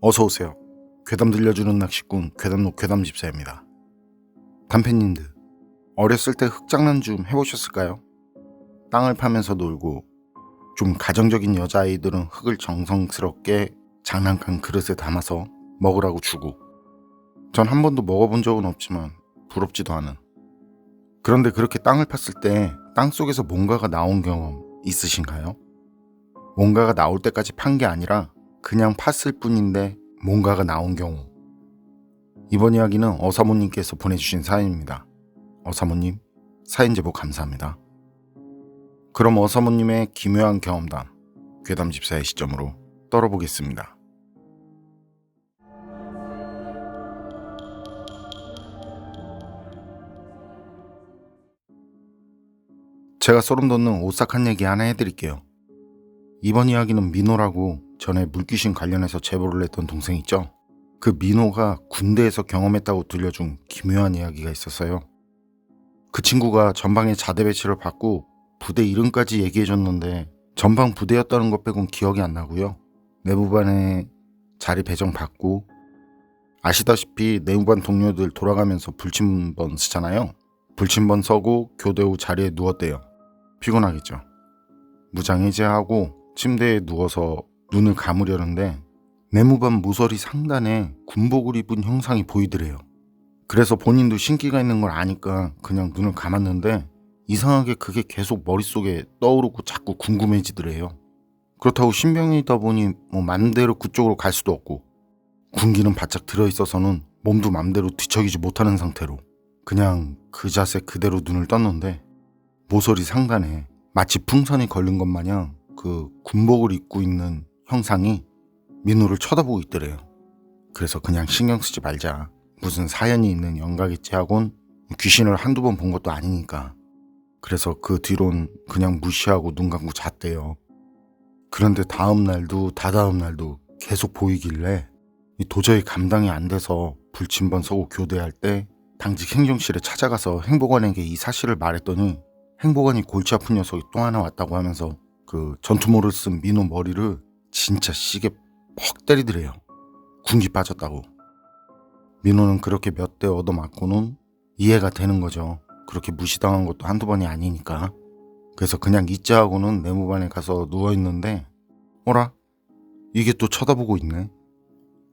어서오세요. 괴담 들려주는 낚시꾼 괴담로 괴담집사입니다. 단팬님들, 어렸을 때 흙장난 좀 해보셨을까요? 땅을 파면서 놀고, 좀 가정적인 여자아이들은 흙을 정성스럽게 장난감 그릇에 담아서 먹으라고 주고, 전 한 번도 먹어본 적은 없지만 부럽지도 않은. 그런데 그렇게 땅을 팠을 때 땅속에서 뭔가가 나온 경험 있으신가요? 뭔가가 나올 때까지 판 게 아니라 그냥 팠을 뿐인데 뭔가가 나온 경우. 이번 이야기는 어사모님께서 보내주신 사연입니다. 어사모님, 사연 제보 감사합니다. 그럼 어사모님의 기묘한 경험담, 괴담집사의 시점으로 떨어보겠습니다. 제가 소름 돋는 오싹한 얘기 하나 해드릴게요. 이번 이야기는 민호라고 전에 물귀신 관련해서 제보를 했던 동생 있죠? 그 민호가 군대에서 경험했다고 들려준 기묘한 이야기가 있었어요. 그 친구가 전방에 자대 배치를 받고 부대 이름까지 얘기해줬는데 전방 부대였다는 것 빼곤 기억이 안 나고요. 내무반에 자리 배정 받고, 아시다시피 내무반 동료들 돌아가면서 불침번 쓰잖아요. 불침번 서고 교대 후 자리에 누웠대요. 피곤하겠죠. 무장 해제하고 침대에 누워서 눈을 감으려는데 내무반 모서리 상단에 군복을 입은 형상이 보이더래요. 그래서 본인도 신기가 있는 걸 아니까 그냥 눈을 감았는데 이상하게 그게 계속 머릿속에 떠오르고 자꾸 궁금해지더래요. 그렇다고 신병이다 보니 맘대로 그쪽으로 갈 수도 없고, 군기는 바짝 들어있어서는 몸도 맘대로 뒤척이지 못하는 상태로 그냥 그 자세 그대로 눈을 떴는데, 모서리 상단에 마치 풍선이 걸린 것 마냥 그 군복을 입고 있는 형상이 민호를 쳐다보고 있더래요. 그래서 그냥 신경 쓰지 말자, 무슨 사연이 있는 영가겠지 하곤 귀신을 한두 번 본 것도 아니니까. 그래서 그 뒤론 그냥 무시하고 눈 감고 잤대요. 그런데 다음 날도 다다음 날도 계속 보이길래 도저히 감당이 안 돼서 불침번 서고 교대할 때 당직 행정실에 찾아가서 행보관에게 이 사실을 말했더니, 행보관이 골치 아픈 녀석이 또 하나 왔다고 하면서 그 전투모를 쓴 민호 머리를 진짜 시계 퍽 때리더래요. 군기 빠졌다고. 민호는 그렇게 몇 대 얻어맞고는 이해가 되는 거죠. 그렇게 무시당한 것도 한두 번이 아니니까. 그래서 그냥 잊자 하고는 내무반에 가서 누워있는데, 어라? 이게 또 쳐다보고 있네.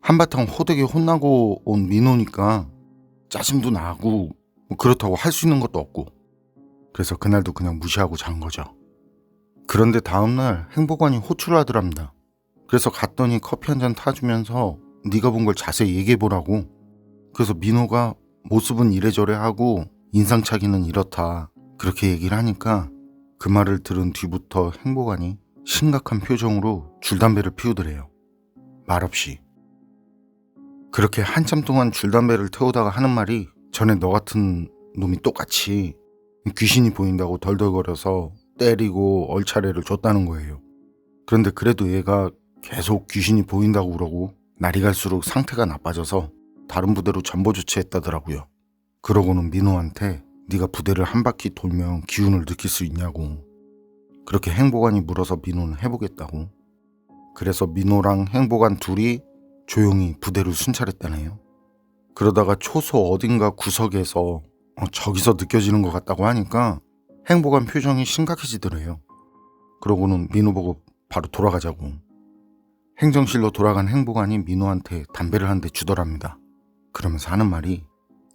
한바탕 호되게 혼나고 온 민호니까 짜증도 나고 그렇다고 할 수 있는 것도 없고, 그래서 그날도 그냥 무시하고 잔 거죠. 그런데 다음날 행보관이 호출을 하더랍니다. 그래서 갔더니 커피 한 잔 타주면서 네가 본 걸 자세히 얘기해보라고. 그래서 민호가 모습은 이래저래 하고 인상차기는 이렇다 그렇게 얘기를 하니까 그 말을 들은 뒤부터 행보관이 심각한 표정으로 줄담배를 피우더래요. 말없이. 그렇게 한참 동안 줄담배를 태우다가 하는 말이, 전에 너 같은 놈이 똑같이 귀신이 보인다고 덜덜거려서 때리고 얼차례를 줬다는 거예요. 그런데 그래도 얘가 계속 귀신이 보인다고 그러고 날이 갈수록 상태가 나빠져서 다른 부대로 전보 조치했다더라고요. 그러고는 민호한테 네가 부대를 한 바퀴 돌면 기운을 느낄 수 있냐고. 그렇게 행보관이 물어서 민호는 해보겠다고. 그래서 민호랑 행보관 둘이 조용히 부대를 순찰했다네요. 그러다가 초소 어딘가 구석에서 저기서 느껴지는 것 같다고 하니까 행보관 표정이 심각해지더래요. 그러고는 민호 보고 바로 돌아가자고. 행정실로 돌아간 행보관이 민호한테 담배를 한 대 주더랍니다. 그러면서 하는 말이,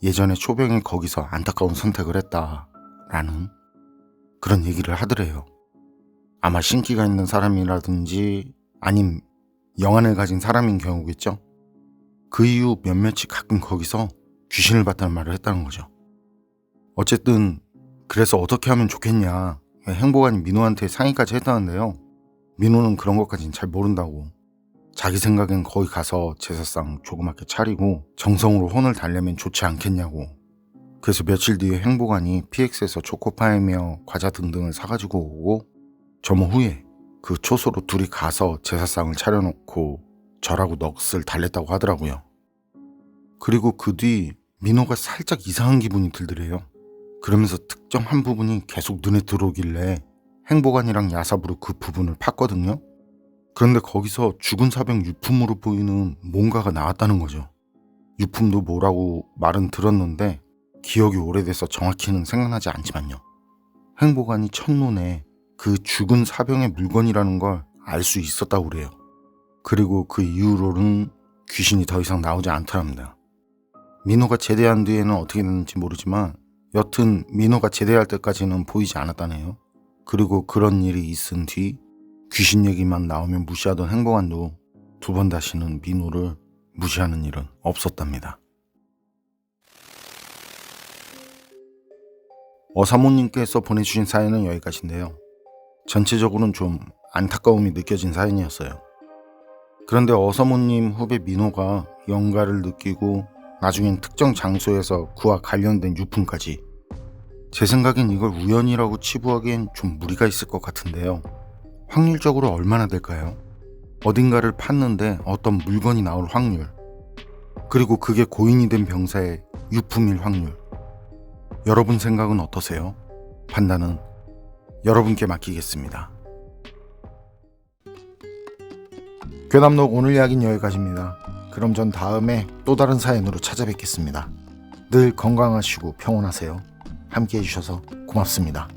예전에 초병이 거기서 안타까운 선택을 했다라는 그런 얘기를 하더래요. 아마 신기가 있는 사람이라든지 아님 영안을 가진 사람인 경우겠죠. 그 이후 몇몇이 가끔 거기서 귀신을 봤다는 말을 했다는 거죠. 어쨌든 그래서 어떻게 하면 좋겠냐, 행보관이 민호한테 상의까지 했다는데요. 민호는 그런 것까진 잘 모른다고. 자기 생각엔 거기 가서 제사상 조그맣게 차리고 정성으로 혼을 달래면 좋지 않겠냐고. 그래서 며칠 뒤에 행보관이 PX에서 초코파이며 과자 등등을 사가지고 오고, 점호 후에 그 초소로 둘이 가서 제사상을 차려놓고 절하고 넋을 달랬다고 하더라고요. 그리고 그 뒤 민호가 살짝 이상한 기분이 들더래요. 그러면서 특정 한 부분이 계속 눈에 들어오길래 행보관이랑 야삽으로 그 부분을 팠거든요. 그런데 거기서 죽은 사병 유품으로 보이는 뭔가가 나왔다는 거죠. 유품도 뭐라고 말은 들었는데 기억이 오래돼서 정확히는 생각나지 않지만요. 행보관이 첫눈에 그 죽은 사병의 물건이라는 걸 알 수 있었다고 그래요. 그리고 그 이후로는 귀신이 더 이상 나오지 않더랍니다. 민호가 제대한 뒤에는 어떻게 됐는지 모르지만 여튼 민호가 제대할 때까지는 보이지 않았다네요. 그리고 그런 일이 있은 뒤 귀신 얘기만 나오면 무시하던 행보관도 두 번 다시는 민호를 무시하는 일은 없었답니다. 어사모님께서 보내주신 사연은 여기까지인데요. 전체적으로는 좀 안타까움이 느껴진 사연이었어요. 그런데 어사모님 후배 민호가 영가를 느끼고 나중엔 특정 장소에서 그와 관련된 유품까지, 제 생각엔 이걸 우연이라고 치부하기엔 좀 무리가 있을 것 같은데요. 확률적으로 얼마나 될까요? 어딘가를 팠는데 어떤 물건이 나올 확률, 그리고 그게 고인이 된 병사의 유품일 확률. 여러분 생각은 어떠세요? 판단은 여러분께 맡기겠습니다. 괴담록 오늘 이야기는 여기까지입니다. 그럼 전 다음에 또 다른 사연으로 찾아뵙겠습니다. 늘 건강하시고 평온하세요. 함께 해주셔서 고맙습니다.